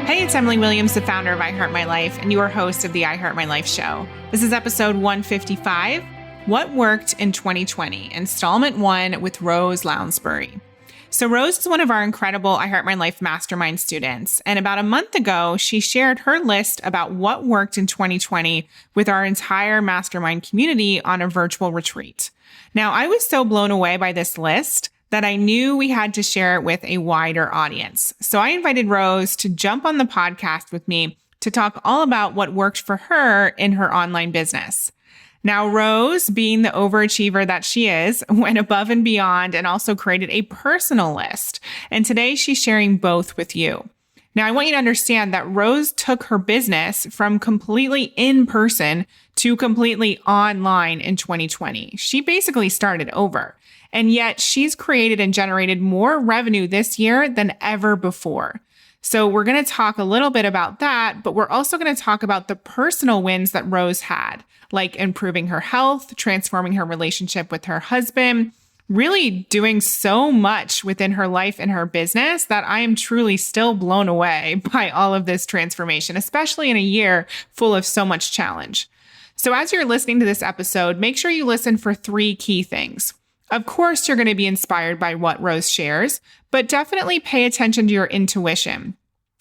Hey, it's Emily Williams, the founder of I Heart My Life and your host of the I Heart My Life show. This is episode 155, What Worked in 2020, Installment 1 with Rose Lounsbury. So Rose is one of our incredible I Heart My Life Mastermind students. And about a month ago, she shared her list about what worked in 2020 with our entire mastermind community on a virtual retreat. Now, I was so blown away by this list that I knew we had to share it with a wider audience. So I invited Rose to jump on the podcast with me to talk all about what worked for her in her online business. Now, Rose, being the overachiever that she is, went above and beyond and also created a personal list. And today she's sharing both with you. Now, I want you to understand that Rose took her business from completely in person to completely online in 2020. She basically started over. And yet she's created and generated more revenue this year than ever before. So we're going to talk a little bit about that, but we're also going to talk about the personal wins that Rose had, like improving her health, transforming her relationship with her husband, really doing so much within her life and her business that I am truly still blown away by all of this transformation, especially in a year full of so much challenge. So as you're listening to this episode, make sure you listen for 3 key things. Of course, you're going to be inspired by what Rose shares, but definitely pay attention to your intuition.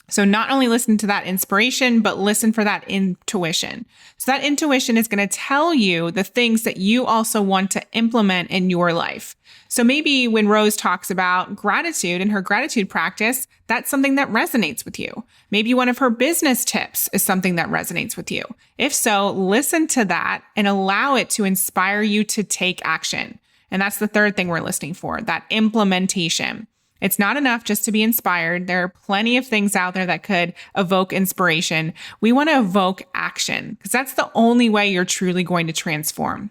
So not only listen to that inspiration, but listen for that intuition. So that intuition is going to tell you the things that you also want to implement in your life. So maybe when Rose talks about gratitude and her gratitude practice, that's something that resonates with you. Maybe one of her business tips is something that resonates with you. If so, listen to that and allow it to inspire you to take action. And that's the third thing we're listening for, that implementation. It's not enough just to be inspired. There are plenty of things out there that could evoke inspiration. We want to evoke action because that's the only way you're truly going to transform.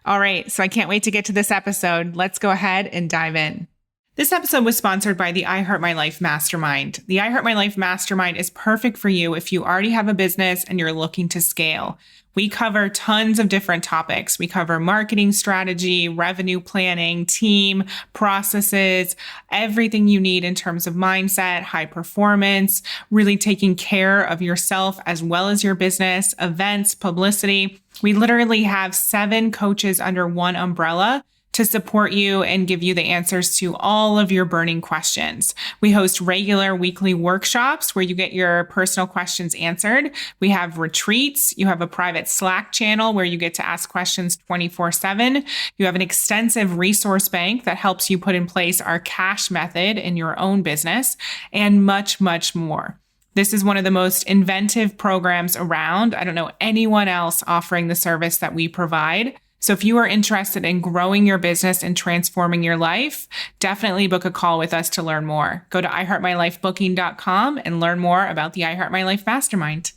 All right, so I can't wait to get to this episode. Let's go ahead and dive in. This episode was sponsored by the I Heart My Life Mastermind. The I Heart My Life Mastermind is perfect for you if you already have a business and you're looking to scale. We cover tons of different topics. We cover marketing strategy, revenue planning, team, processes, everything you need in terms of mindset, high performance, really taking care of yourself as well as your business, events, publicity. We literally have 7 coaches under one umbrella to support you and give you the answers to all of your burning questions. We host regular weekly workshops where you get your personal questions answered. We have retreats. You have a private Slack channel where you get to ask questions 24/7. You have an extensive resource bank that helps you put in place our cash method in your own business, and much, much more. This is one of the most inventive programs around. I don't know anyone else offering the service that we provide. So if you are interested in growing your business and transforming your life, definitely book a call with us to learn more. Go to iheartmylifebooking.com and learn more about the I Heart My Life Mastermind.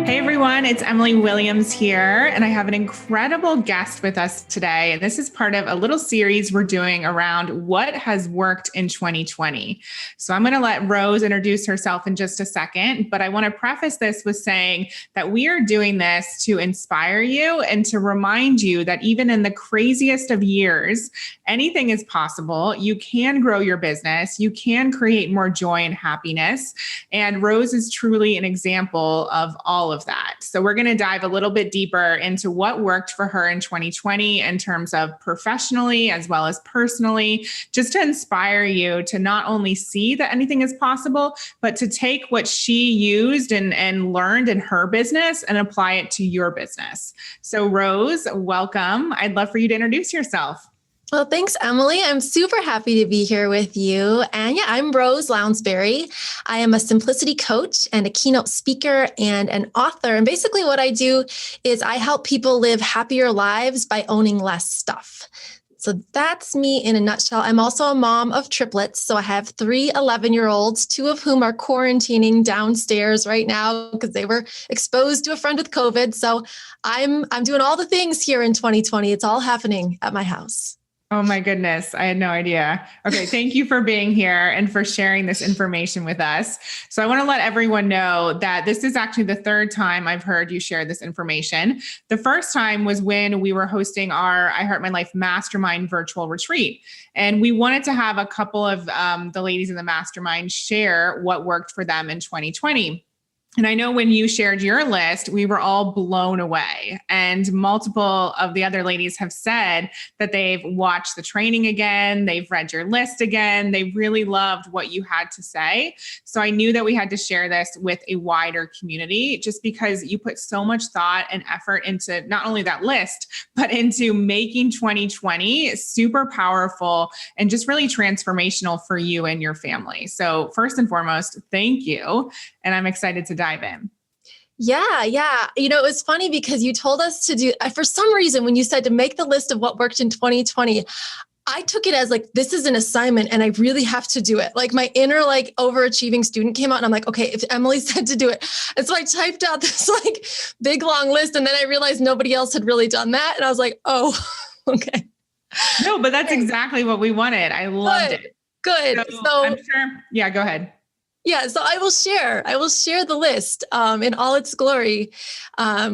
Hey everyone, it's Emily Williams here, and I have an incredible guest with us today. And this is part of a little series we're doing around what has worked in 2020. So I'm going to let Rose introduce herself in just a second, but I want to preface this with saying that we are doing this to inspire you and to remind you that even in the craziest of years, anything is possible. You can grow your business. You can create more joy and happiness. And Rose is truly an example of all of that. So we're going to dive a little bit deeper into what worked for her in 2020 in terms of professionally as well as personally, just to inspire you to not only see that anything is possible, but to take what she used and learned in her business and apply it to your business. So Rose, welcome. I'd love for you to introduce yourself. Well, thanks, Emily. I'm super happy to be here with you. And yeah, I'm Rose Lounsbury. I am a simplicity coach and a keynote speaker and an author. And basically what I do is I help people live happier lives by owning less stuff. So that's me in a nutshell. I'm also a mom of triplets. So I have 3 11-year-olds, 2 of whom are quarantining downstairs right now because they were exposed to a friend with COVID. So I'm doing all the things here in 2020. It's all happening at my house. Oh my goodness. I had no idea. Okay. Thank you for being here and for sharing this information with us. So I want to let everyone know that this is actually the third time I've heard you share this information. The first time was when we were hosting our I Heart My Life Mastermind virtual retreat. And we wanted to have a couple of the ladies in the mastermind share what worked for them in 2020. And I know when you shared your list, we were all blown away. And multiple of the other ladies have said that they've watched the training again, they've read your list again, they really loved what you had to say. So I knew that we had to share this with a wider community just because you put so much thought and effort into not only that list, but into making 2020 super powerful and just really transformational for you and your family. So first and foremost, thank you. And I'm excited to dive in. Yeah. It was funny because you told us to do, for some reason, when you said to make the list of what worked in 2020, I took it as like, this is an assignment and I really have to do it. Like my inner like overachieving student came out and I'm like, okay, if Emily said to do it. And so I typed out this like big long list. And then I realized nobody else had really done that. And I was like, oh, okay. No, but that's exactly what we wanted. I loved it. Good. So I'm sure. Yeah, go ahead. Yeah, so I will share the list in all its glory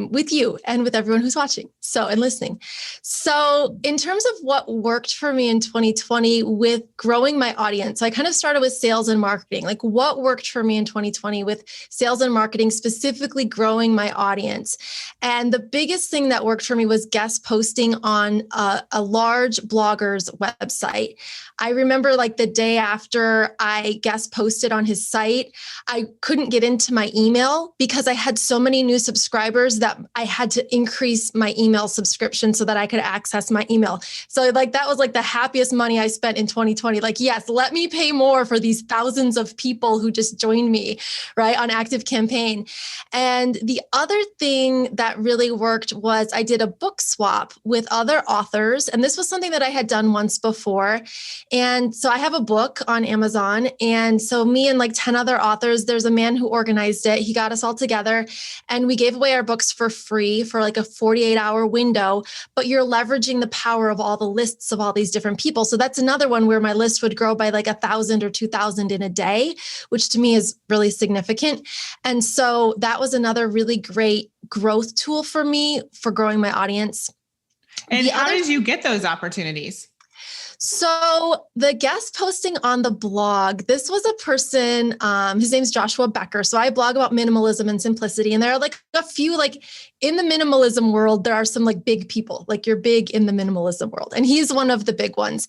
with you and with everyone who's watching and listening. So in terms of what worked for me in 2020 with growing my audience, I kind of started with sales and marketing, like what worked for me in 2020 with sales and marketing, specifically growing my audience. And the biggest thing that worked for me was guest posting on a large blogger's website. I remember like the day after I guest posted on his site, I couldn't get into my email because I had so many new subscribers that I had to increase my email subscription so that I could access my email. So like that was like the happiest money I spent in 2020. Like, yes, let me pay more for these thousands of people who just joined me, right, on Active Campaign. And the other thing that really worked was I did a book swap with other authors. And this was something that I had done once before. And so I have a book on Amazon. And so me and like 10 other authors, there's a man who organized it. He got us all together and we gave away our books for free for like a 48-hour window, but you're leveraging the power of all the lists of all these different people. So that's another one where my list would grow by like 1,000 or 2,000 in a day, which to me is really significant. And so that was another really great growth tool for me for growing my audience. And how did you get those opportunities? So the guest posting on the blog, this was a person, his name's Joshua Becker. So I blog about minimalism and simplicity. And there are like a few, like in the minimalism world, there are some like big people, like you're big in the minimalism world. And he's one of the big ones.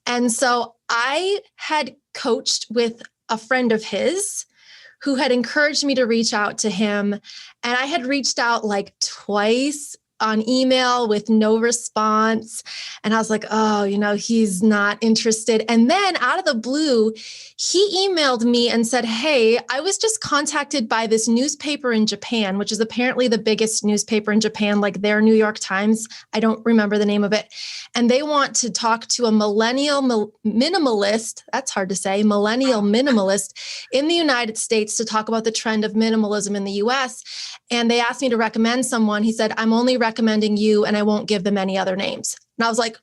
And so I had coached with a friend of his who had encouraged me to reach out to him. And I had reached out like twice on email with no response. And I was like, oh, he's not interested. And then out of the blue, he emailed me and said, hey, I was just contacted by this newspaper in Japan, which is apparently the biggest newspaper in Japan, like their New York Times. I don't remember the name of it. And they want to talk to a millennial minimalist. That's hard to say, millennial minimalist in the United States to talk about the trend of minimalism in the US. And they asked me to recommend someone. He said, I'm only recommending you and I won't give them any other names. And I was like,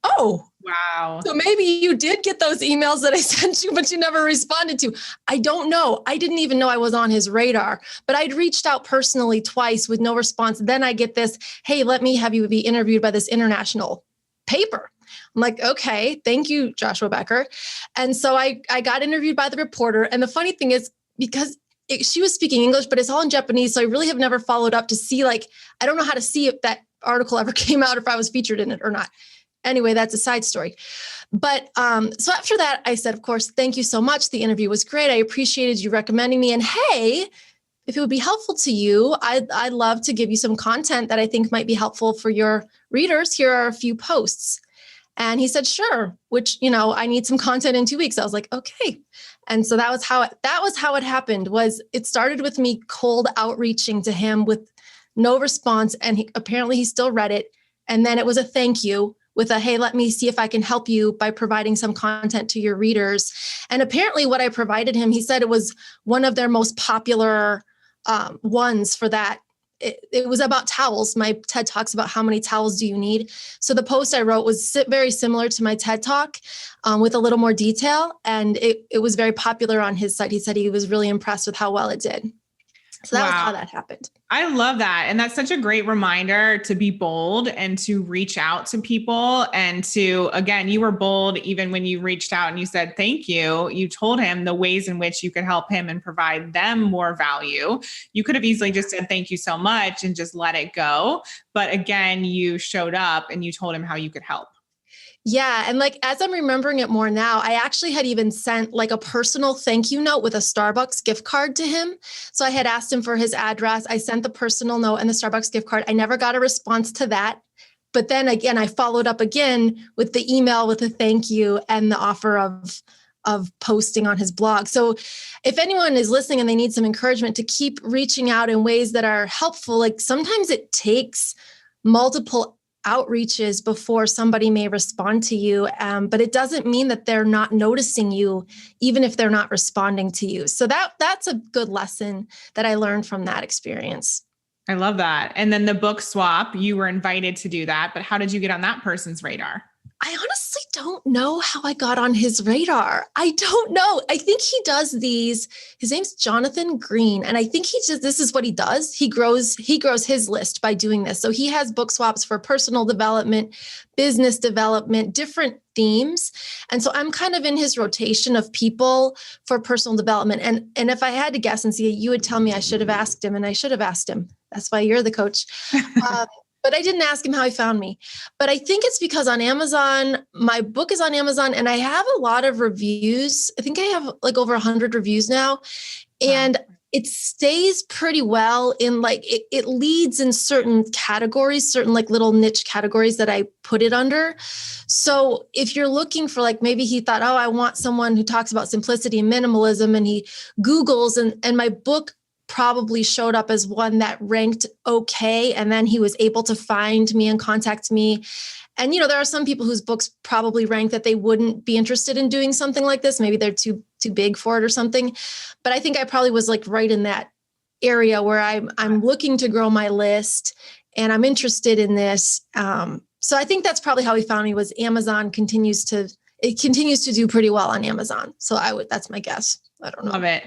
oh, wow. So maybe you did get those emails that I sent you, but you never responded to. I don't know. I didn't even know I was on his radar, but I'd reached out personally twice with no response. Then I get this, hey, let me have you be interviewed by this international paper. I'm like, okay, thank you, Joshua Becker. And so I got interviewed by the reporter. And the funny thing is, because she was speaking English, but it's all in Japanese. So I really have never followed up to see, like, I don't know how to see if that article ever came out, if I was featured in it or not. Anyway, that's a side story. But so after that, I said, of course, thank you so much. The interview was great. I appreciated you recommending me. And hey, if it would be helpful to you, I'd love to give you some content that I think might be helpful for your readers. Here are a few posts. And he said, sure, which, I need some content in 2 weeks. I was like, okay. And so that was how it happened. Was it started with me cold outreaching to him with no response. And apparently he still read it. And then it was a thank you with a, hey, let me see if I can help you by providing some content to your readers. And apparently what I provided him, he said it was one of their most popular ones for that it was about towels. My TED Talk's about how many towels do you need. So the post I wrote was very similar to my TED Talk, with a little more detail. And it was very popular on his site. He said he was really impressed with how well it did. So that was how that happened. I love that. And that's such a great reminder to be bold and to reach out to people and to, again, you were bold even when you reached out and you said, thank you. You told him the ways in which you could help him and provide them more value. You could have easily just said, thank you so much and just let it go. But again, you showed up and you told him how you could help. Yeah. And like, as I'm remembering it more now, I actually had even sent like a personal thank you note with a Starbucks gift card to him. So I had asked him for his address. I sent the personal note and the Starbucks gift card. I never got a response to that. But then again, I followed up again with the email with a thank you and the offer of posting on his blog. So if anyone is listening and they need some encouragement to keep reaching out in ways that are helpful, like sometimes it takes multiple outreaches before somebody may respond to you. But it doesn't mean that they're not noticing you, even if they're not responding to you. So that's a good lesson that I learned from that experience. I love that. And then the book swap, you were invited to do that, but how did you get on that person's radar? I honestly don't know how I got on his radar. I don't know. I think he does these. His name's Jonathan Green. And I think this is what he does. He grows his list by doing this. So he has book swaps for personal development, business development, different themes. And so I'm kind of in his rotation of people for personal development. And if I had to guess and see, you would tell me I should have asked him, and I should have asked him. That's why you're the coach. But I didn't ask him how he found me. But I think it's because on Amazon, my book is on Amazon and I have a lot of reviews. I think I have like over 100 reviews now. And it stays pretty well in like, it leads in certain categories, certain like little niche categories that I put it under. So if you're looking for like, maybe he thought, oh, I want someone who talks about simplicity and minimalism, and he Googles and my book probably showed up as one that ranked okay. And then he was able to find me and contact me. And, you know, there are some people whose books probably rank that they wouldn't be interested in doing something like this. Maybe they're too big for it or something. But I think I probably was like right in that area where I'm looking to grow my list and I'm interested in this. So I think that's probably how he found me. Was Amazon continues to do pretty well on Amazon. So that's my guess. I don't know. Love it.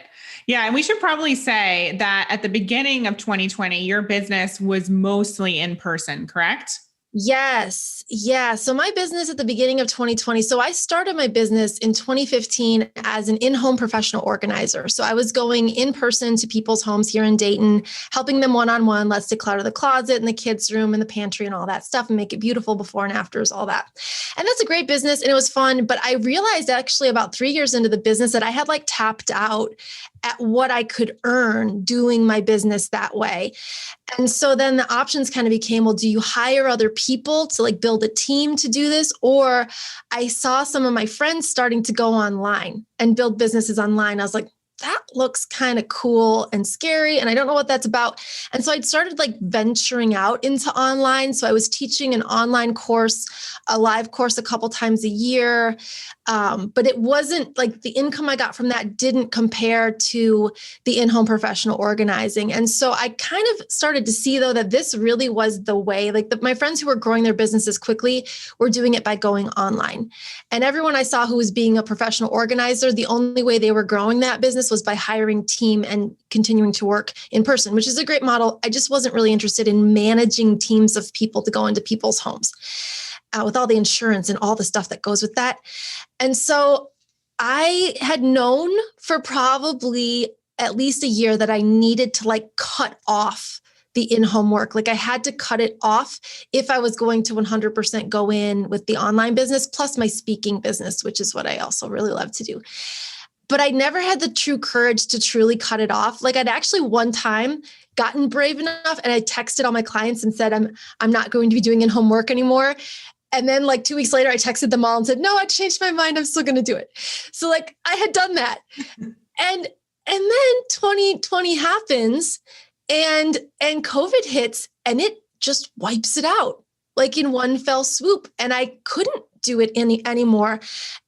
Yeah. And we should probably say that at the beginning of 2020, your business was mostly in person, correct? Yes. Yeah. So my business at the beginning of 2020, so I started my business in 2015 as an in-home professional organizer. So I was going in person to people's homes here in Dayton, helping them one-on-one. Let's declutter the closet and the kids' room and the pantry and all that stuff and make it beautiful before and afters, all that. And that's a great business and it was fun. But I realized actually about 3 years into the business that I had like tapped out at what I could earn doing my business that way. And so then the options kind of became, well, do you hire other people to like build a team to do this? Or I saw some of my friends starting to go online and build businesses online. I was like, that looks kind of cool and scary. And I don't know what that's about. And so I started like venturing out into online. So I was teaching an online course, a live course a couple times a year. But it wasn't like the income I got from that didn't compare to the in-home professional organizing. And so I kind of started to see though, that this really was the way, like my friends who were growing their businesses quickly were doing it by going online. And everyone I saw who was being a professional organizer, the only way they were growing that business was by hiring team and continuing to work in person, which is a great model. I just wasn't really interested in managing teams of people to go into people's homes with all the insurance and all the stuff that goes with that. And so I had known for probably at least a year that I needed to like cut off the in-home work. Like I had to cut it off if I was going to 100% go in with the online business, plus my speaking business, which is what I also really love to do. But I never had the true courage to truly cut it off. Like I'd actually one time gotten brave enough and I texted all my clients and said, I'm not going to be doing in-home work anymore. And then like 2 weeks later, I texted them all and said, no, I changed my mind. I'm still going to do it. So like I had done that. And then 2020 happens and COVID hits and it just wipes it out like in one fell swoop. And I couldn't do it anymore.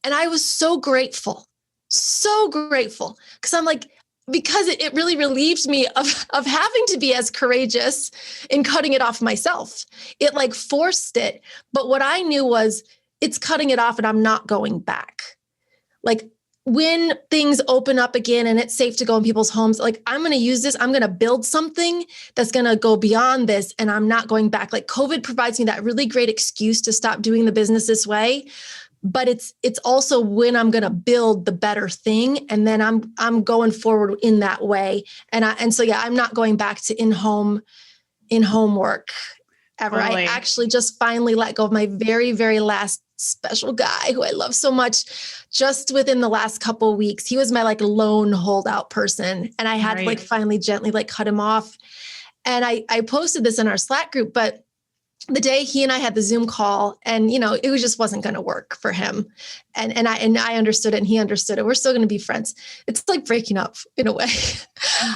And I was so grateful because I'm like, because it really relieved me of having to be as courageous in cutting it off myself. It like forced it. But what I knew was it's cutting it off and I'm not going back. Like when things open up again and it's safe to go in people's homes, like I'm going to use this, I'm going to build something that's going to go beyond this and I'm not going back. Like COVID provides me that really great excuse to stop doing the business this way. But it's also when I'm going to build the better thing. And then I'm going forward in that way. And so, I'm not going back to in-home work ever. Totally. I actually just finally let go of my very, very last special guy who I love so much just within the last couple of weeks. He was my like lone holdout person. And I had to like finally gently like cut him off. And I posted this in our Slack group, but the day he and I had the Zoom call and, it just wasn't going to work for him. And I understood it and he understood it. We're still going to be friends. It's like breaking up in a way.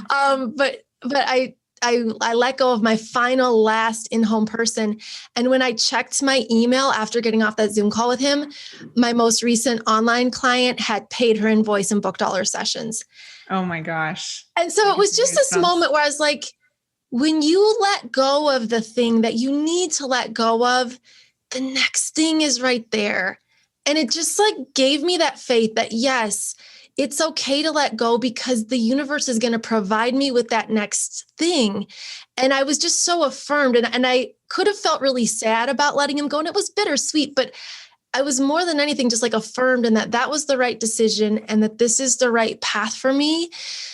But I let go of my final last in-home person. And when I checked my email after getting off that Zoom call with him, my most recent online client had paid her invoice and booked all her sessions. Oh my gosh. And so it was just this moment where I was like, when you let go of the thing that you need to let go of, the next thing is right there. And it just like gave me that faith that yes, it's okay to let go because the universe is going to provide me with that next thing. And I was just so affirmed and I could have felt really sad about letting him go. And it was bittersweet, but I was more than anything just like affirmed in that was the right decision and that this is the right path for me.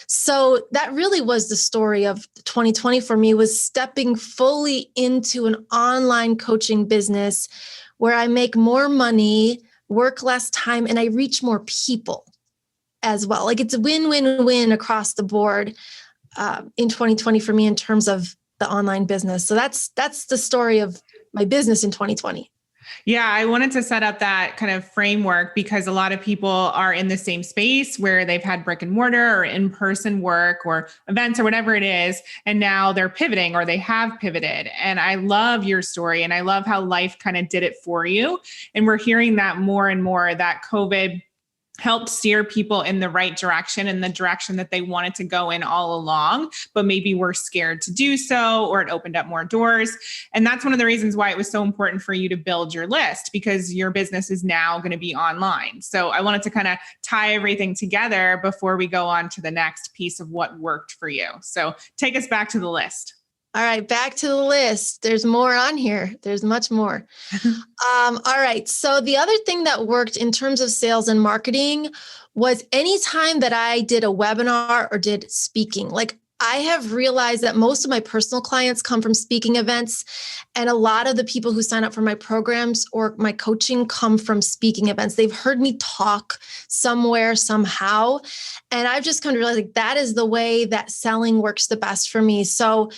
So that really was the story of 2020 for me, was stepping fully into an online coaching business where I make more money, work less time, and I reach more people as well. Like it's a win-win-win across the board in 2020 for me in terms of the online business. So that's the story of my business in 2020. Yeah, I wanted to set up that kind of framework because a lot of people are in the same space where they've had brick and mortar or in-person work or events or whatever it is. And now they're pivoting or they have pivoted. And I love your story and I love how life kind of did it for you. And we're hearing that more and more, that COVID helped steer people in the right direction, in the direction that they wanted to go in all along, but maybe were scared to do so, or it opened up more doors. And that's one of the reasons why it was so important for you to build your list, because your business is now going to be online. So I wanted to kind of tie everything together before we go on to the next piece of what worked for you. So take us back to the list. All right, back to the list. There's more on here. There's much more. All right. So the other thing that worked in terms of sales and marketing was anytime that I did a webinar or did speaking, like I have realized that most of my personal clients come from speaking events, and a lot of the people who sign up for my programs or my coaching come from speaking events. They've heard me talk somewhere, somehow. And I've just come to realize like that is the way that selling works the best for me. So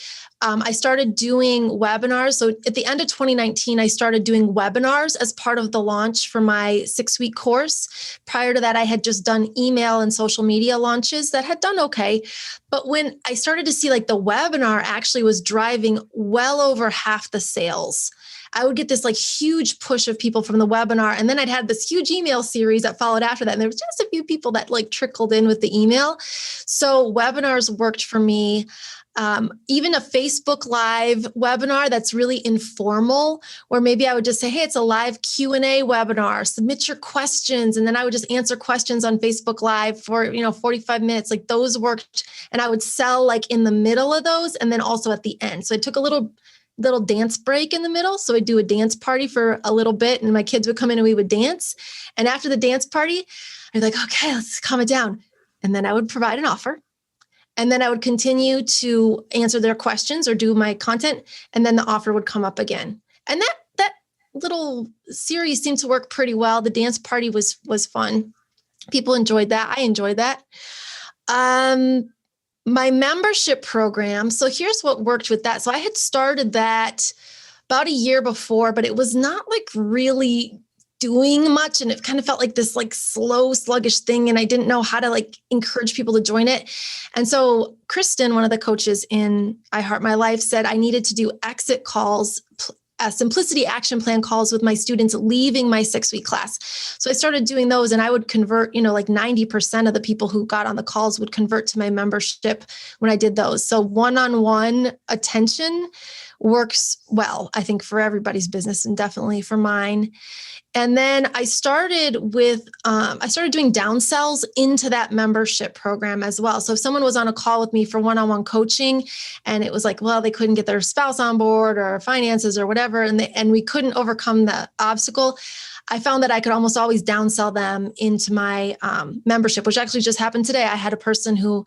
I started doing webinars. So at the end of 2019, I started doing webinars as part of the launch for my 6-week course. Prior to that, I had just done email and social media launches that had done okay. But when I started to see like the webinar actually was driving well over half the sales, I would get this like huge push of people from the webinar. And then I'd had this huge email series that followed after that. And there was just a few people that like trickled in with the email. So webinars worked for me. Even a Facebook Live webinar that's really informal, where maybe I would just say, hey, it's a live Q&A webinar, submit your questions. And then I would just answer questions on Facebook Live for, 45 minutes. Like those worked. And I would sell like in the middle of those and then also at the end. So I took a little dance break in the middle. So I'd do a dance party for a little bit and my kids would come in and we would dance. And after the dance party, I'd be like, okay, let's calm it down. And then I would provide an offer. And then I would continue to answer their questions or do my content. And then the offer would come up again. And that little series seemed to work pretty well. The dance party was fun. People enjoyed that. I enjoyed that. My membership program. So here's what worked with that. So I had started that about a year before, but it was not like really doing much. And it kind of felt like this like slow, sluggish thing. And I didn't know how to like encourage people to join it. And so Kristen, one of the coaches in I Heart My Life, said I needed to do exit calls simplicity action plan calls with my students leaving my 6-week class. So I started doing those, and I would convert, like 90% of the people who got on the calls would convert to my membership when I did those. So one-on-one attention works well, I think, for everybody's business and definitely for mine. And then I started doing downsells into that membership program as well. So if someone was on a call with me for one-on-one coaching and it was like, well, they couldn't get their spouse on board or finances or whatever, and we couldn't overcome the obstacle, I found that I could almost always downsell them into my membership, which actually just happened today. I had a person who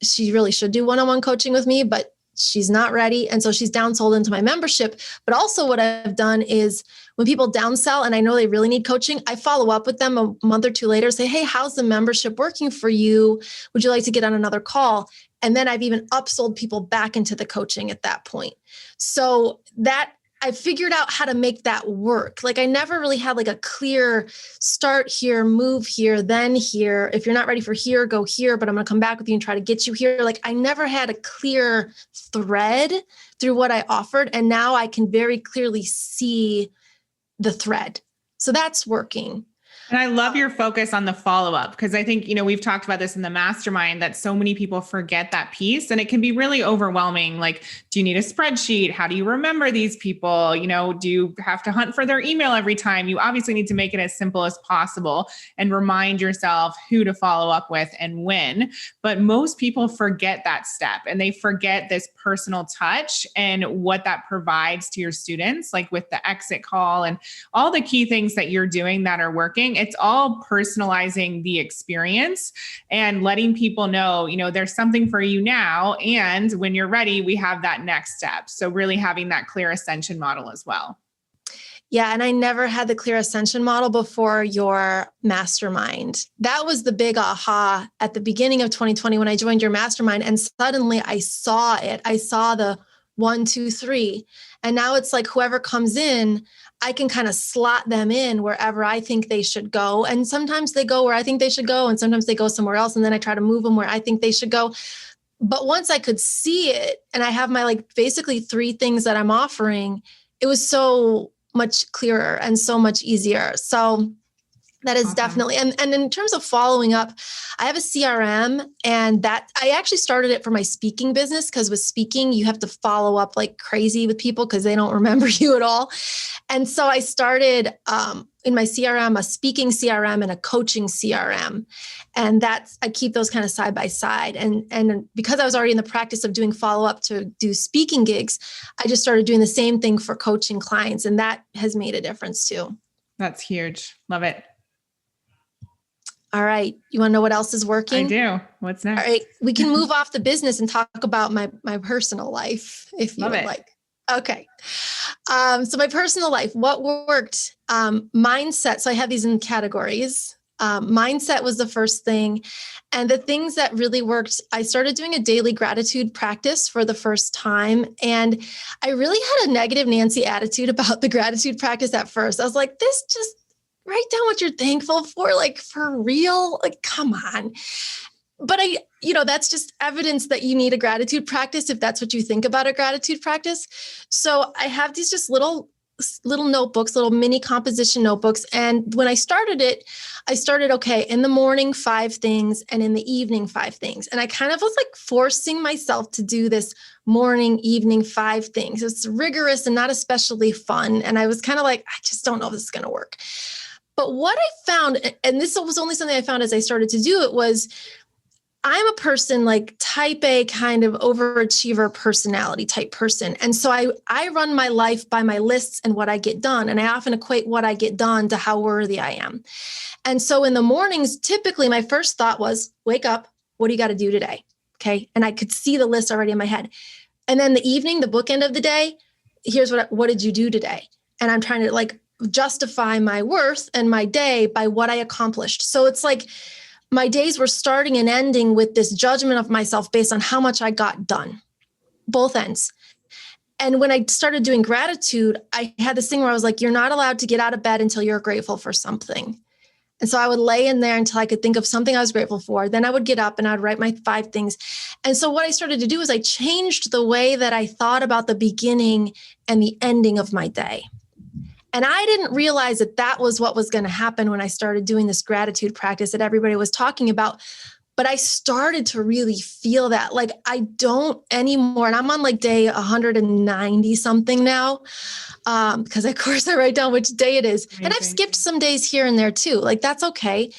she really should do one-on-one coaching with me, but she's not ready. And so she's downsold into my membership. But also what I've done is when people downsell and I know they really need coaching, I follow up with them a month or two later, say, hey, how's the membership working for you? Would you like to get on another call? And then I've even upsold people back into the coaching at that point. So that I figured out how to make that work. Like I never really had like a clear start here, move here, then here. If you're not ready for here, go here, but I'm going to come back with you and try to get you here. Like I never had a clear thread through what I offered. And now I can very clearly see the thread. So that's working. And I love your focus on the follow-up, because I think, we've talked about this in the mastermind that so many people forget that piece, and it can be really overwhelming. Like, do you need a spreadsheet? How do you remember these people? Do you have to hunt for their email every time? You obviously need to make it as simple as possible and remind yourself who to follow up with and when. But most people forget that step, and they forget this personal touch and what that provides to your students, like with the exit call and all the key things that you're doing that are working. It's all personalizing the experience and letting people know, there's something for you now. And when you're ready, we have that next step. So really having that clear ascension model as well. Yeah. And I never had the clear ascension model before your mastermind. That was the big aha at the beginning of 2020 when I joined your mastermind. And suddenly I saw it. I saw the 1, 2, 3. And now it's like whoever comes in, I can kind of slot them in wherever I think they should go. And sometimes they go where I think they should go. And sometimes they go somewhere else. And then I try to move them where I think they should go. But once I could see it and I have my basically 3 things that I'm offering, it was so much clearer and so much easier. So that is definitely, and in terms of following up, I have a CRM, and that I actually started it for my speaking business, because with speaking, you have to follow up like crazy with people because they don't remember you at all. And so I started in my CRM, a speaking CRM and a coaching CRM. And I keep those kind of side by side. And because I was already in the practice of doing follow-up to do speaking gigs, I just started doing the same thing for coaching clients. And that has made a difference too. That's huge. Love it. All right. You want to know what else is working? I do. What's next? All right. We can move off the business and talk about my personal life, if you would like. Okay. So my personal life, what worked? Mindset. So I have these in categories. Mindset was the first thing. And the things that really worked, I started doing a daily gratitude practice for the first time. And I really had a negative Nancy attitude about the gratitude practice at first. I was like, this just write down what you're thankful for, like for real, like, come on. But that's just evidence that you need a gratitude practice if that's what you think about a gratitude practice. So I have these just little notebooks, little mini composition notebooks. And when I started it, okay, in the morning, 5 things, and in the evening, 5 things. And I kind of was like forcing myself to do this morning, evening, 5 things. It's rigorous and not especially fun. And I was kind of like, I just don't know if this is going to work. But what I found, and this was only something I found as I started to do it, was I'm a person like type A kind of overachiever personality type person. And so I run my life by my lists and what I get done. And I often equate what I get done to how worthy I am. And so in the mornings, typically my first thought was, wake up, what do you got to do today? Okay. And I could see the list already in my head. And then the evening, the bookend of the day, here's what did you do today? And I'm trying to justify my worth and my day by what I accomplished. So it's like my days were starting and ending with this judgment of myself based on how much I got done, both ends. And when I started doing gratitude, I had this thing where I was like, you're not allowed to get out of bed until you're grateful for something. And so I would lay in there until I could think of something I was grateful for. Then I would get up and I'd write my 5 things. And so what I started to do is I changed the way that I thought about the beginning and the ending of my day. And I didn't realize that that was what was going to happen when I started doing this gratitude practice that everybody was talking about. But I started to really feel that, like, I don't anymore. And I'm on like day 190 something now, because of course I write down which day it is. Amazing. And I've skipped some days here and there too. Like, that's okay.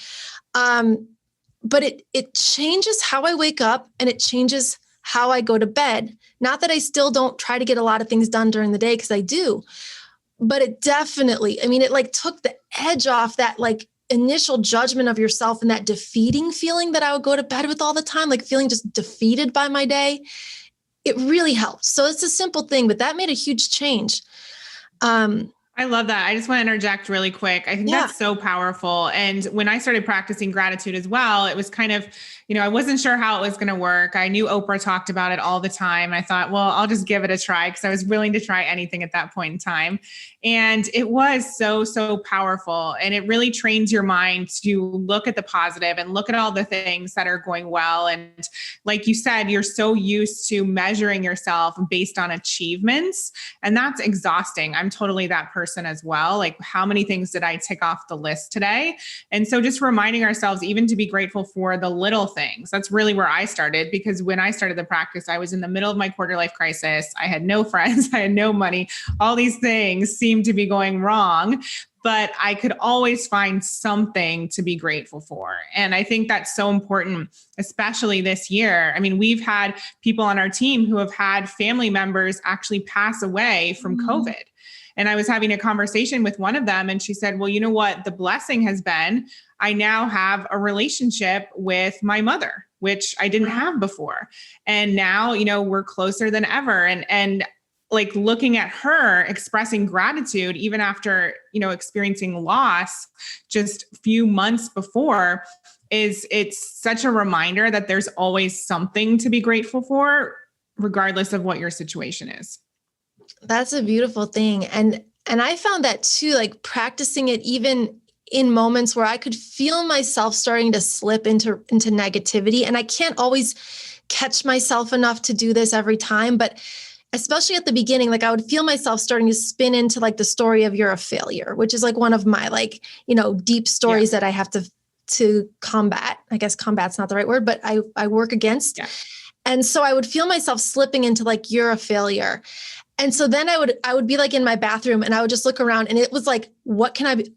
But it changes how I wake up and it changes how I go to bed. Not that I still don't try to get a lot of things done during the day, because I do. But it definitely, I mean, it like took the edge off that like initial judgment of yourself and that defeating feeling that I would go to bed with all the time, like feeling just defeated by my day. It really helped. So it's a simple thing, but that made a huge change. I love that. I just want to interject really quick. I think that's so powerful. And when I started practicing gratitude as well, it was kind of, I wasn't sure how it was going to work. I knew Oprah talked about it all the time. I thought, well, I'll just give it a try, because I was willing to try anything at that point in time. And it was so, so powerful. And it really trains your mind to look at the positive and look at all the things that are going well. And like you said, you're so used to measuring yourself based on achievements. And that's exhausting. I'm totally that person as well. Like, how many things did I tick off the list today? And so just reminding ourselves even to be grateful for the little things. That's really where I started, because when I started the practice, I was in the middle of my quarter life crisis. I had no friends. I had no money. All these things seemed to be going wrong, but I could always find something to be grateful for. And I think that's so important, especially this year. I mean, we've had people on our team who have had family members actually pass away from COVID. And I was having a conversation with one of them, and she said, well, you know what? The blessing has been, I now have a relationship with my mother, which I didn't have before. And now, we're closer than ever. And like looking at her expressing gratitude, even after, experiencing loss just a few months before, it's such a reminder that there's always something to be grateful for, regardless of what your situation is. That's a beautiful thing. And I found that too, like practicing it even in moments where I could feel myself starting to slip into negativity. And I can't always catch myself enough to do this every time, but especially at the beginning, like I would feel myself starting to spin into like the story of you're a failure, which is like one of my like, deep stories that I have to combat. I guess combat's not the right word, but I work against. Yeah. And so I would feel myself slipping into like, you're a failure. And so then I would be like in my bathroom and I would just look around, and it was like, what can I be?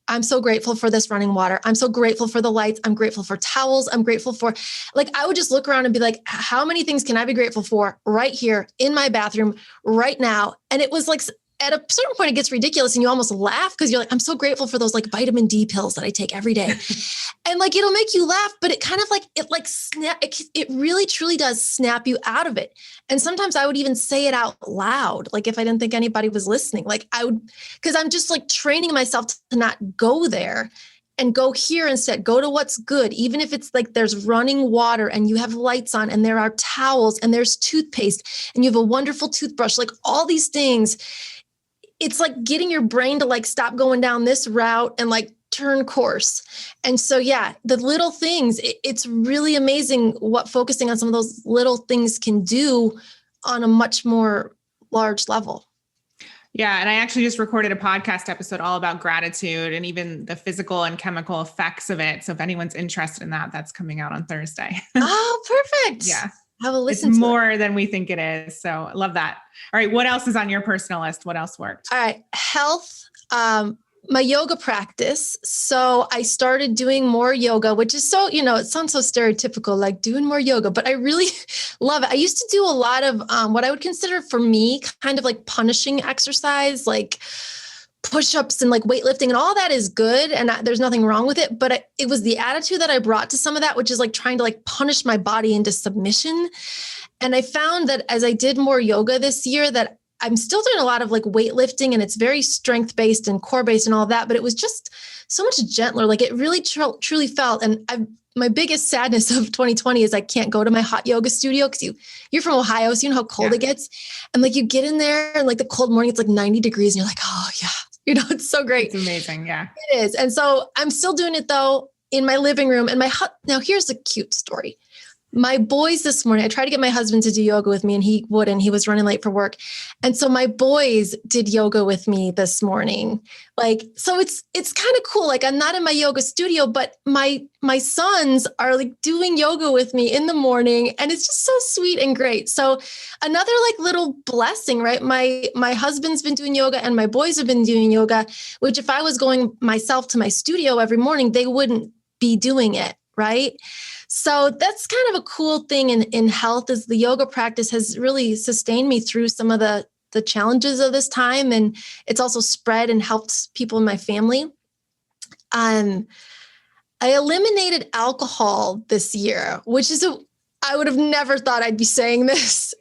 I'm so grateful for this running water. I'm so grateful for the lights. I'm grateful for towels. I'm grateful for, like, I would just look around and be like, how many things can I be grateful for right here in my bathroom right now? And it was like, at a certain point, it gets ridiculous and you almost laugh because you're like, I'm so grateful for those like vitamin D pills that I take every day. And like, it'll make you laugh, but it kind of like, it really truly does snap you out of it. And sometimes I would even say it out loud. Like if I didn't think anybody was listening, like I would, because I'm just like training myself to not go there and go here instead, go to what's good. Even if it's like there's running water and you have lights on and there are towels and there's toothpaste and you have a wonderful toothbrush, like all these things. It's like getting your brain to like stop going down this route and like turn course. And so, yeah, the little things, it's really amazing what focusing on some of those little things can do on a much more large level. Yeah. And I actually just recorded a podcast episode all about gratitude and even the physical and chemical effects of it. So if anyone's interested in that, that's coming out on Thursday. Oh, perfect. Yeah. I will listen it's to more it. than we think it is. So I love that. All right. What else is on your personal list? What else worked? All right. Health, my yoga practice. So I started doing more yoga, which is so, it sounds so stereotypical, like doing more yoga, but I really love it. I used to do a lot of what I would consider for me kind of like punishing exercise, like push-ups and like weightlifting, and all that is good. And there's nothing wrong with it. But it was the attitude that I brought to some of that, which is like trying to like punish my body into submission. And I found that as I did more yoga this year, that I'm still doing a lot of like weightlifting, and it's very strength-based and core-based and all that, but it was just so much gentler. Like it really truly felt. And my biggest sadness of 2020 is I can't go to my hot yoga studio because you're from Ohio, so you know how cold it gets. And like you get in there and like the cold morning, it's like 90 degrees and you're like, oh yeah, It's so great. It's amazing. Yeah. It is. And so I'm still doing it though in my living room. And now here's a cute story. My boys this morning, I tried to get my husband to do yoga with me and he wouldn't. He was running late for work. And so my boys did yoga with me this morning. So it's kind of cool. I'm not in my yoga studio, but my sons are doing yoga with me in the morning. And it's just so sweet and great. So another little blessing, right? My husband's been doing yoga and my boys have been doing yoga, which if I was going myself to my studio every morning, they wouldn't be doing it. Right. So that's kind of a cool thing in health is the yoga practice has really sustained me through some of the challenges of this time. And it's also spread and helped people in my family. I eliminated alcohol this year, which is I would have never thought I'd be saying this,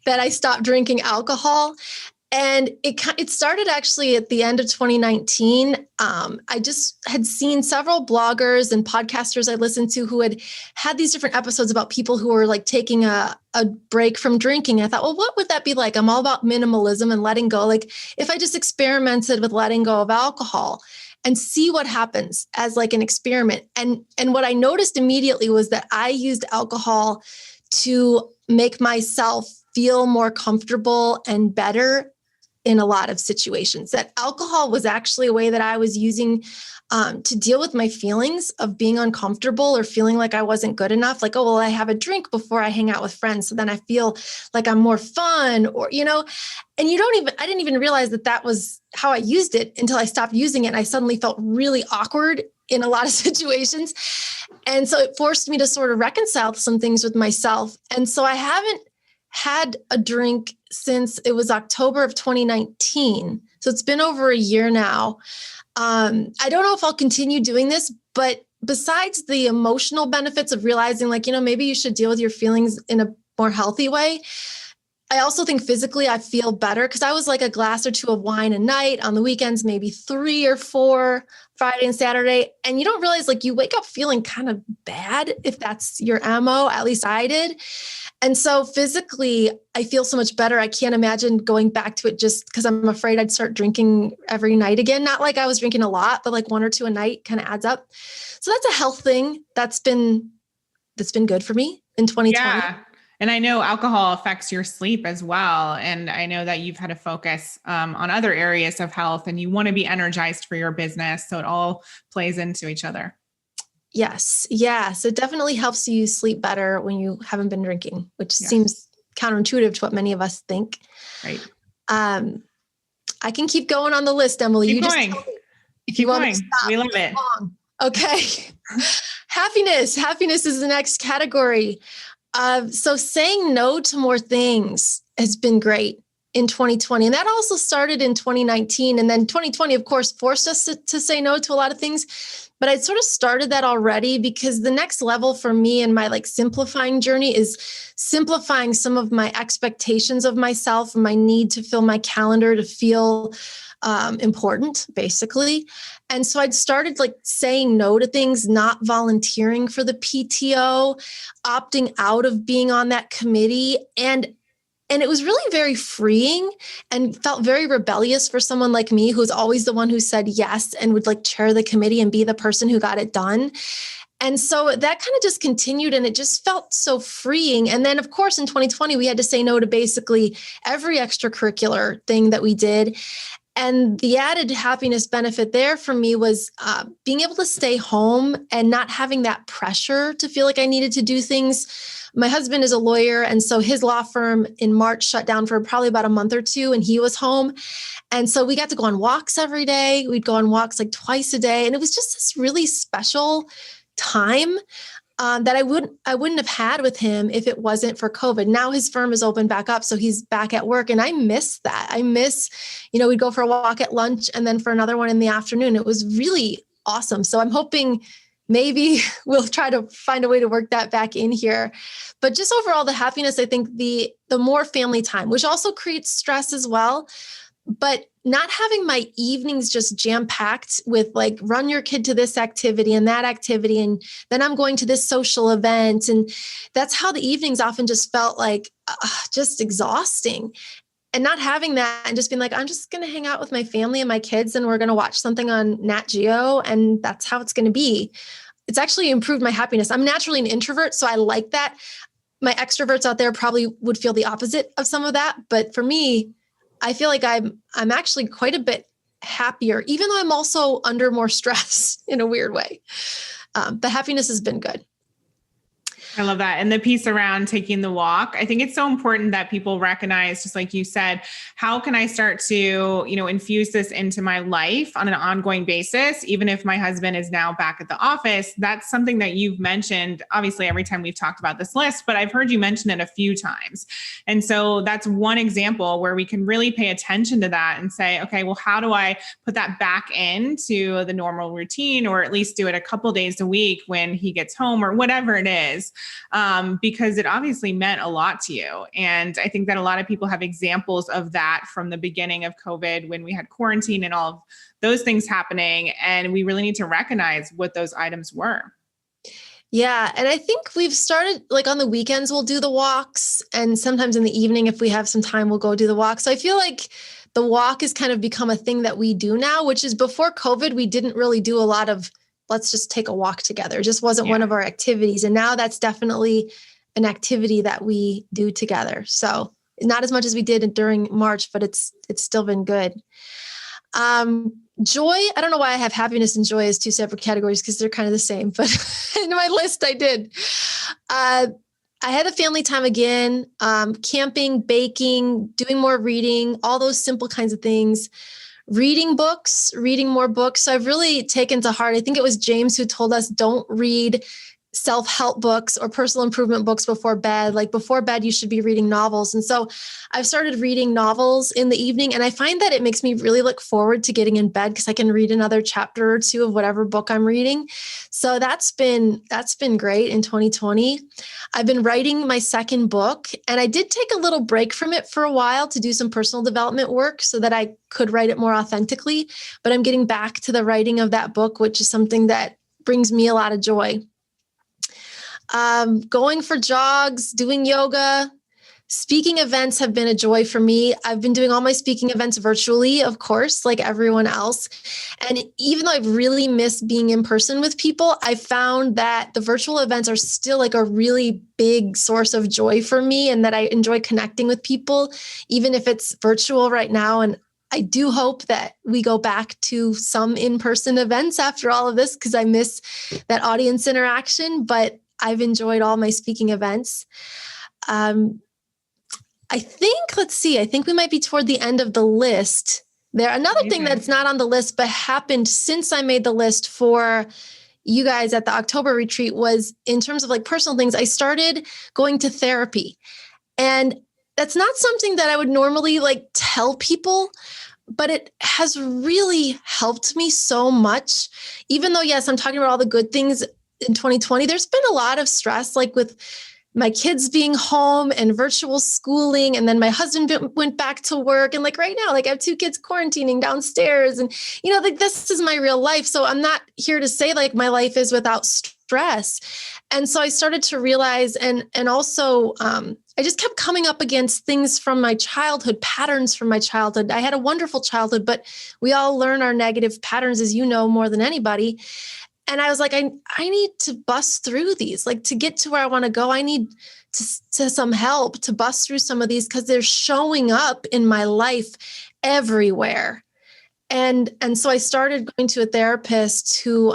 that I stopped drinking alcohol. And it started actually at the end of 2019. I just had seen several bloggers and podcasters I listened to who had these different episodes about people who were taking a break from drinking. I thought, well, what would that be like? I'm all about minimalism and letting go. If I just experimented with letting go of alcohol and see what happens as an experiment. And what I noticed immediately was that I used alcohol to make myself feel more comfortable and better in a lot of situations. That alcohol was actually a way that I was using to deal with my feelings of being uncomfortable or feeling like I wasn't good enough. I have a drink before I hang out with friends. So then I feel like I'm more fun and I didn't even realize that was how I used it until I stopped using it. And I suddenly felt really awkward in a lot of situations. And so it forced me to sort of reconcile some things with myself. And so I haven't had a drink since it was October of 2019. So it's been over a year now. I don't know if I'll continue doing this, but besides the emotional benefits of realizing maybe you should deal with your feelings in a more healthy way, I also think physically I feel better because I was a glass or two of wine a night on the weekends, maybe 3 or 4 Friday and Saturday. And you don't realize you wake up feeling kind of bad if that's your MO, at least I did. And so physically, I feel so much better. I can't imagine going back to it just because I'm afraid I'd start drinking every night again. Not I was drinking a lot, but 1 or 2 a night kind of adds up. So that's a health thing that's been good for me in 2020. Yeah. And I know alcohol affects your sleep as well. And I know that you've had to focus on other areas of health and you want to be energized for your business. So it all plays into each other. Yes. Yes. It definitely helps you sleep better when you haven't been drinking, which seems counterintuitive to what many of us think. Right. I can keep going on the list, Emily. Keep you going. Just tell me if keep you want going. to stop. We love it. Okay. Happiness. Happiness is the next category. So saying no to more things has been great in 2020. And that also started in 2019. And then 2020, of course, forced us to say no to a lot of things. But I'd sort of started that already because the next level for me in my simplifying journey is simplifying some of my expectations of myself and my need to fill my calendar to feel important, basically. And so I'd started saying no to things, not volunteering for the PTO, opting out of being on that committee. And it was really very freeing and felt very rebellious for someone like me, who's always the one who said yes and would chair the committee and be the person who got it done. And so that kind of just continued and it just felt so freeing. And then, of course, in 2020, we had to say no to basically every extracurricular thing that we did. And the added happiness benefit there for me was being able to stay home and not having that pressure to feel like I needed to do things. My husband is a lawyer, and so his law firm in March shut down for probably about a month or 2, and he was home. And so we got to go on walks every day. We'd go on walks twice a day. And it was just this really special time that I wouldn't have had with him if it wasn't for COVID. Now his firm is open back up, so he's back at work, and I miss that. I miss, we'd go for a walk at lunch and then for another one in the afternoon. It was really awesome. So I'm hoping maybe we'll try to find a way to work that back in here. But just overall, the happiness, I think the more family time, which also creates stress as well. But not having my evenings just jam-packed with run your kid to this activity and that activity, and then I'm going to this social event. And that's how the evenings often just felt just exhausting. And not having that and just being like, I'm just going to hang out with my family and my kids and we're going to watch something on Nat Geo and that's how it's going to be. It's actually improved my happiness. I'm naturally an introvert, so I like that. My extroverts out there probably would feel the opposite of some of that. But for me, I feel like I'm actually quite a bit happier, even though I'm also under more stress in a weird way. The happiness has been good. I love that. And the piece around taking the walk, I think it's so important that people recognize, just like you said, how can I start to, infuse this into my life on an ongoing basis, even if my husband is now back at the office? That's something that you've mentioned, obviously, every time we've talked about this list, but I've heard you mention it a few times. And so that's one example where we can really pay attention to that and say, okay, well, how do I put that back into the normal routine, or at least do it a couple days a week when he gets home or whatever it is? Because it obviously meant a lot to you. And I think that a lot of people have examples of that from the beginning of COVID when we had quarantine and all of those things happening. And we really need to recognize what those items were. Yeah. And I think we've started, like, on the weekends, we'll do the walks. And sometimes in the evening, if we have some time, we'll go do the walk. So I feel like the walk has kind of become a thing that we do now, which is before COVID, we didn't really do a lot of let's just take a walk together. It just wasn't one of our activities. And now that's definitely an activity that we do together. So not as much as we did during March, but it's still been good. Joy, I don't know why I have happiness and joy as two separate categories because they're kind of the same, but in my list I did. I had a family time again, camping, baking, doing more reading, all those simple kinds of things. Reading more books. So I've really taken to heart. I think it was James who told us, don't read self-help books or personal improvement books before bed. Like before bed, you should be reading novels. And so I've started reading novels in the evening. And I find that it makes me really look forward to getting in bed because I can read another chapter or two of whatever book I'm reading. So that's been great in 2020. I've been writing my second book, and I did take a little break from it for a while to do some personal development work so that I could write it more authentically. But I'm getting back to the writing of that book, which is something that brings me a lot of joy. Going for jogs, doing yoga, speaking events have been a joy for me. I've been doing all my speaking events virtually, of course, like everyone else. And even though I've really missed being in person with people, I found that the virtual events are still like a really big source of joy for me, and that I enjoy connecting with people, even if it's virtual right now. And I do hope that we go back to some in-person events after all of this, because I miss that audience interaction, but I've enjoyed all my speaking events. I think we might be toward the end of the list there. Another thing that's not on the list, but happened since I made the list for you guys at the October retreat, was in terms of like personal things, I started going to therapy. And that's not something that I would normally like tell people, but it has really helped me so much. Even though, yes, I'm talking about all the good things in 2020, there's been a lot of stress, like with my kids being home and virtual schooling. And then my husband went back to work. And like right now, like I have two kids quarantining downstairs, and, like this is my real life. So I'm not here to say like my life is without stress. And so I started to realize, and also I just kept coming up against things from my childhood, patterns from my childhood. I had a wonderful childhood, but we all learn our negative patterns, as you know, more than anybody. And I was like, I need to bust through these, like to get to where I want to go. I need to some help to bust through some of these because they're showing up in my life everywhere. And so I started going to a therapist who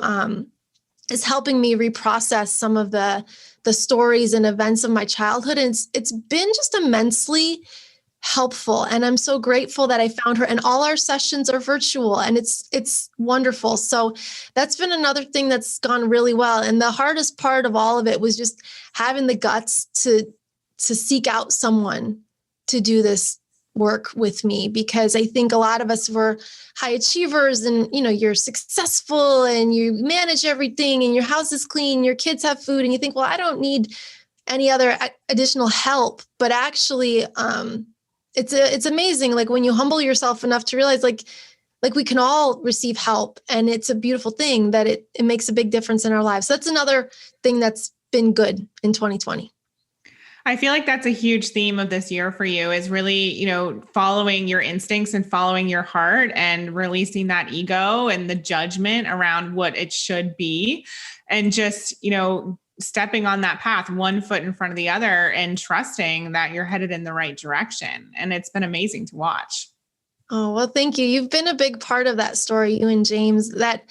is helping me reprocess some of the stories and events of my childhood. And it's been just immensely helpful. And I'm so grateful that I found her, and all our sessions are virtual, and it's wonderful. So that's been another thing that's gone really well. And the hardest part of all of it was just having the guts to seek out someone to do this work with me, because I think a lot of us were high achievers, and, you're successful and you manage everything and your house is clean, your kids have food, and you think, well, I don't need any other additional help. But actually, it's amazing. Like when you humble yourself enough to realize like we can all receive help, and it's a beautiful thing that it makes a big difference in our lives. So that's another thing that's been good in 2020. I feel like that's a huge theme of this year for you is really, following your instincts and following your heart and releasing that ego and the judgment around what it should be. And just, stepping on that path, one foot in front of the other and trusting that you're headed in the right direction. And it's been amazing to watch. Oh, well, thank you. You've been a big part of that story, you and James, that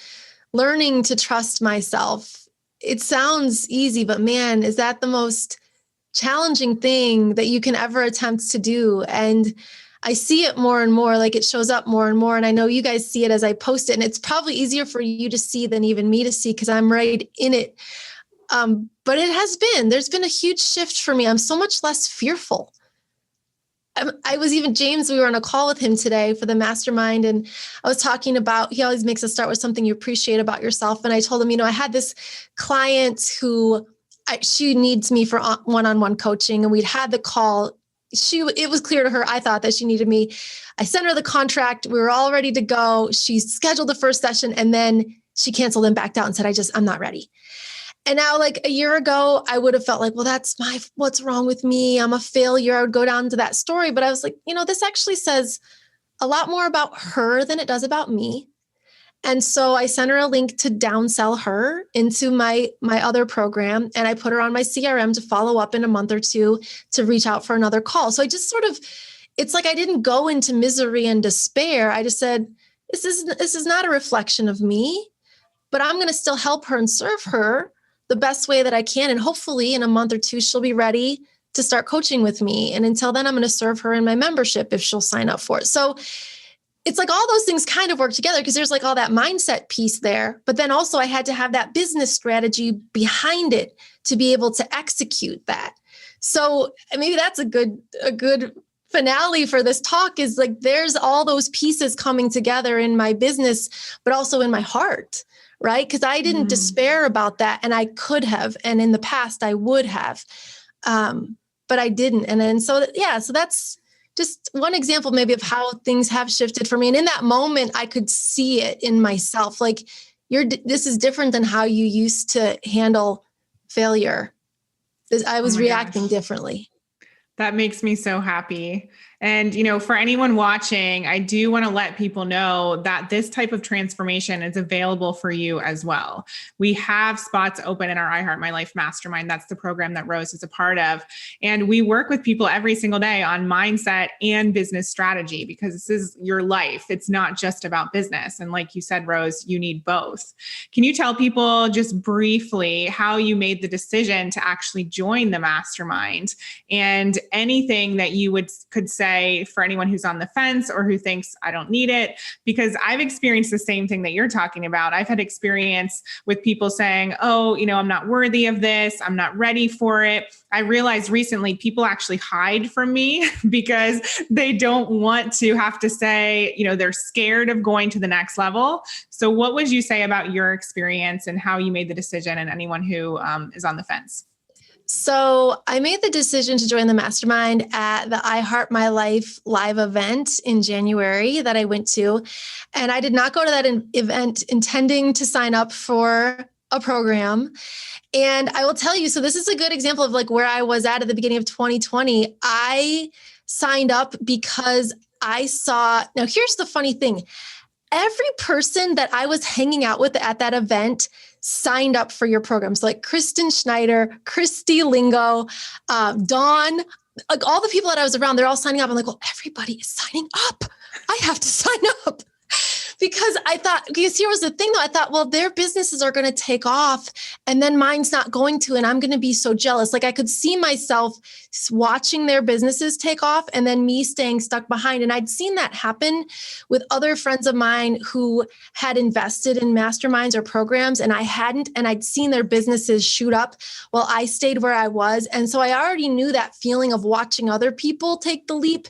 learning to trust myself. It sounds easy, but man, is that the most challenging thing that you can ever attempt to do. And I see it more and more, like it shows up more and more. And I know you guys see it as I post it, and it's probably easier for you to see than even me to see because I'm right in it. But there's been a huge shift for me. I'm so much less fearful. James, we were on a call with him today for the mastermind. And I was talking about, he always makes us start with something you appreciate about yourself. And I told him, I had this client who she needs me for one-on-one coaching. And we'd had the call. It was clear to her, I thought that she needed me. I sent her the contract. We were all ready to go. She scheduled the first session and then she canceled and backed out and said, I'm not ready. And now, like a year ago, I would have felt like, well, what's wrong with me? I'm a failure. I would go down to that story. But I was like, this actually says a lot more about her than it does about me. And so I sent her a link to downsell her into my other program. And I put her on my CRM to follow up in a month or two to reach out for another call. So I just it's like I didn't go into misery and despair. I just said, this is not a reflection of me, but I'm going to still help her and serve her the best way that I can. And hopefully in a month or two, she'll be ready to start coaching with me. And until then, I'm going to serve her in my membership if she'll sign up for it. So it's like all those things kind of work together because there's like all that mindset piece there. But then also I had to have that business strategy behind it to be able to execute that. So maybe that's a good finale for this talk is like, there's all those pieces coming together in my business, but also in my heart. Right? Because I didn't despair about that. And I could have. And in the past, I would have. But I didn't. And then so that's just one example maybe of how things have shifted for me. And in that moment, I could see it in myself. Like, this is different than how you used to handle failure. I was reacting differently. That makes me so happy. And, for anyone watching, I do want to let people know that this type of transformation is available for you as well. We have spots open in our I Heart My Life Mastermind. That's the program that Rose is a part of. And we work with people every single day on mindset and business strategy because this is your life. It's not just about business. And like you said, Rose, you need both. Can you tell people just briefly how you made the decision to actually join the mastermind and anything that you could say for anyone who's on the fence or who thinks I don't need it? Because I've experienced the same thing that you're talking about. I've had experience with people saying, oh, I'm not worthy of this. I'm not ready for it. I realized recently people actually hide from me because they don't want to have to say, they're scared of going to the next level. So what would you say about your experience and how you made the decision and anyone who is on the fence? So I made the decision to join the mastermind at the I Heart My Life live event in January that I went to. And I did not go to that event intending to sign up for a program. And I will tell you, so this is a good example of like where I was at the beginning of 2020. I signed up because I saw, now here's the funny thing. Every person that I was hanging out with at that event signed up for your programs, like Kristen Schneider, Christy Lingo, Dawn, like all the people that I was around, they're all signing up. I'm like, well, everybody is signing up. I have to sign up. Because here was the thing though, I thought, well, their businesses are going to take off and then mine's not going to, and I'm going to be so jealous. Like I could see myself watching their businesses take off and then me staying stuck behind. And I'd seen that happen with other friends of mine who had invested in masterminds or programs and I hadn't, and I'd seen their businesses shoot up while I stayed where I was. And so I already knew that feeling of watching other people take the leap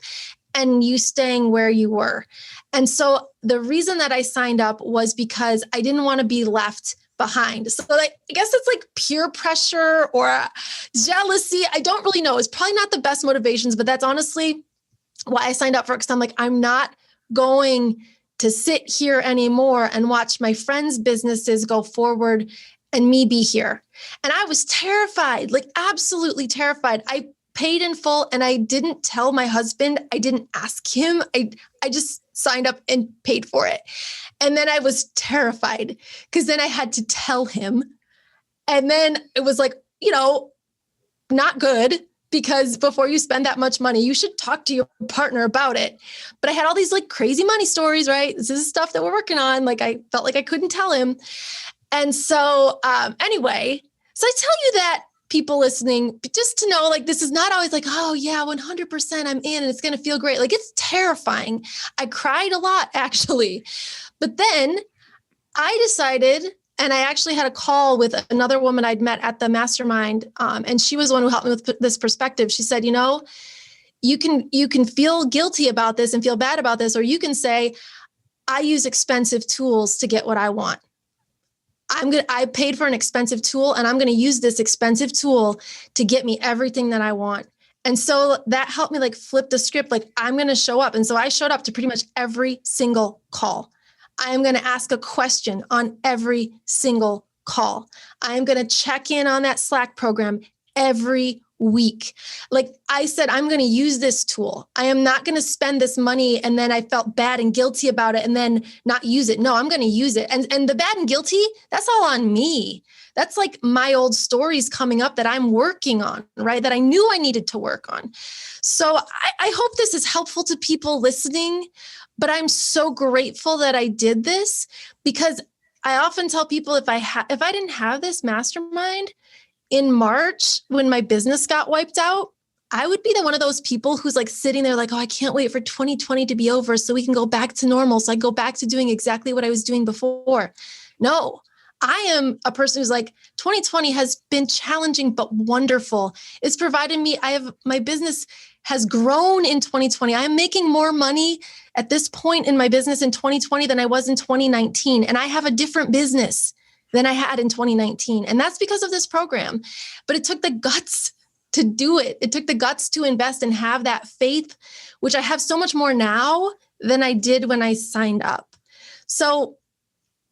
and you staying where you were. And so the reason that I signed up was because I didn't want to be left behind. So I guess it's like peer pressure or jealousy. I don't really know. It's probably not the best motivations, but that's honestly why I signed up for it. Because I'm like, I'm not going to sit here anymore and watch my friends' businesses go forward and me be here. And I was terrified, like absolutely terrified. I paid in full, and I didn't tell my husband. I didn't ask him. I just signed up and paid for it. And then I was terrified because then I had to tell him. And then it was like, not good, because before you spend that much money, you should talk to your partner about it. But I had all these like crazy money stories, right? This is stuff that we're working on. Like I felt like I couldn't tell him. And so anyway, so I tell you that, people listening, just to know, like, this is not always like, oh yeah, 100% I'm in and it's going to feel great. Like, it's terrifying. I cried a lot, actually. But then I decided, and I actually had a call with another woman I'd met at the mastermind. And she was the one who helped me with this perspective. She said, you can feel guilty about this and feel bad about this, or you can say, I use expensive tools to get what I want. I paid for an expensive tool, and I'm going to use this expensive tool to get me everything that I want. And so that helped me like flip the script. Like, I'm going to show up. And so I showed up to pretty much every single call. I am going to ask a question on every single call. I'm going to check in on that Slack program every week. Like I said, I'm going to use this tool. I am not going to spend this money and then I felt bad and guilty about it and then not use it. No, I'm going to use it. And the bad and guilty, that's all on me. That's like my old stories coming up that I'm working on, right? That I knew I needed to work on. So I hope this is helpful to people listening, but I'm so grateful that I did this, because I often tell people if I didn't have this mastermind in March, when my business got wiped out, I would be one of those people who's like sitting there like, oh, I can't wait for 2020 to be over so we can go back to normal. So I go back to doing exactly what I was doing before. No, I am a person who's like, 2020 has been challenging, but wonderful. It's provided me, my business has grown in 2020. I'm making more money at this point in my business in 2020 than I was in 2019. And I have a different business than I had in 2019. And that's because of this program. But it took the guts to do it. It took the guts to invest and have that faith, which I have so much more now than I did when I signed up. So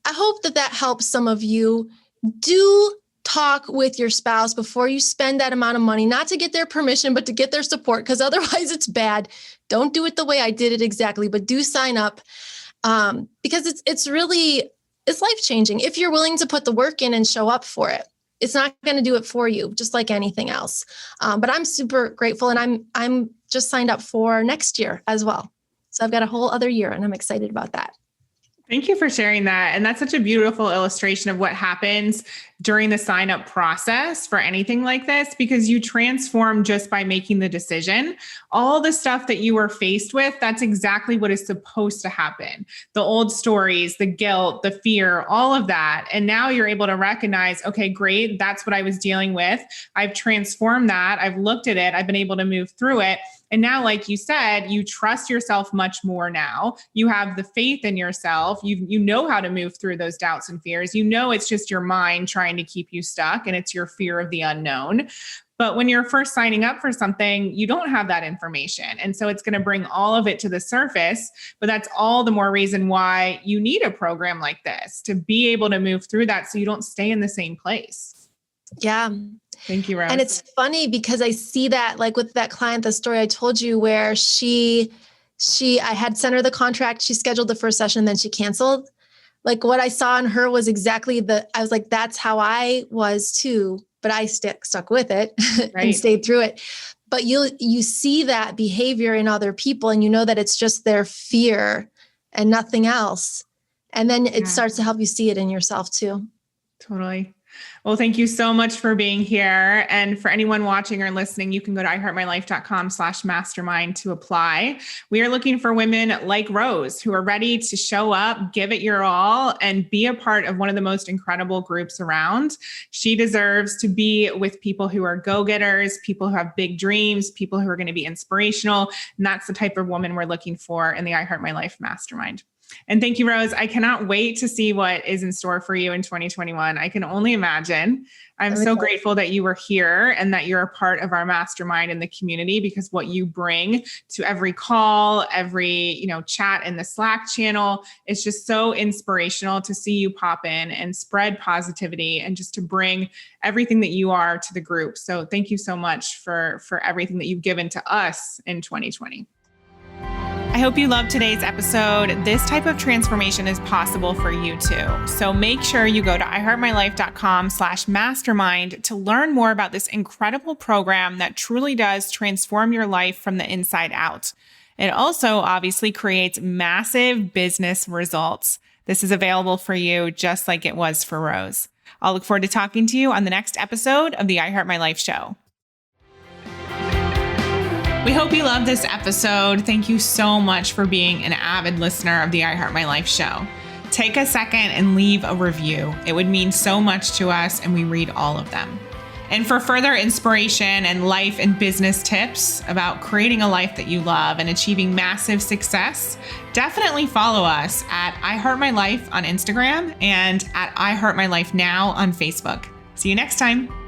I hope that helps some of you. Do talk with your spouse before you spend that amount of money, not to get their permission, but to get their support, because otherwise it's bad. Don't do it the way I did it exactly, but do sign up, because it's life-changing. If you're willing to put the work in and show up for it, it's not going to do it for you, just like anything else. But I'm super grateful, and I'm just signed up for next year as well. So I've got a whole other year, and I'm excited about that. Thank you for sharing that. And that's such a beautiful illustration of what happens during the sign up process for anything like this, because you transform just by making the decision. All the stuff that you were faced with, that's exactly what is supposed to happen. The old stories, the guilt, the fear, all of that. And now you're able to recognize, okay, great. That's what I was dealing with. I've transformed that. I've looked at it. I've been able to move through it. And now, like you said, you trust yourself much more now. You have the faith in yourself. You know how to move through those doubts and fears. You know it's just your mind trying to keep you stuck, and it's your fear of the unknown. But when you're first signing up for something, you don't have that information. And so it's going to bring all of it to the surface. But that's all the more reason why you need a program like this, to be able to move through that so you don't stay in the same place. Yeah. Thank you, Rose. And it's funny because I see that, like with that client, the story I told you, where I had sent her the contract, she scheduled the first session, and then she canceled. Like what I saw in her was exactly I was like, that's how I was too, but I stuck with it and stayed through it. But you see that behavior in other people, and you know that it's just their fear and nothing else. And then it starts to help you see it in yourself too. Totally. Well, thank you so much for being here. And for anyone watching or listening, you can go to iHeartMyLife.com/mastermind to apply. We are looking for women like Rose who are ready to show up, give it your all, and be a part of one of the most incredible groups around. She deserves to be with people who are go-getters, people who have big dreams, people who are going to be inspirational. And that's the type of woman we're looking for in the I Heart My Life Mastermind. And thank you, Rose. I cannot wait to see what is in store for you in 2021. I can only imagine. I'm so grateful that you were here and that you're a part of our mastermind in the community, because what you bring to every call, every, chat in the Slack channel, is just so inspirational to see you pop in and spread positivity and just to bring everything that you are to the group. So thank you so much for everything that you've given to us in 2020. I hope you loved today's episode. This type of transformation is possible for you too. So make sure you go to iheartmylife.com/mastermind to learn more about this incredible program that truly does transform your life from the inside out. It also obviously creates massive business results. This is available for you just like it was for Rose. I'll look forward to talking to you on the next episode of the I Heart My Life show. We hope you loved this episode. Thank you so much for being an avid listener of the I Heart My Life show. Take a second and leave a review. It would mean so much to us, and we read all of them. And for further inspiration and life and business tips about creating a life that you love and achieving massive success, definitely follow us at I Heart My Life on Instagram and at I Heart My Life Now on Facebook. See you next time.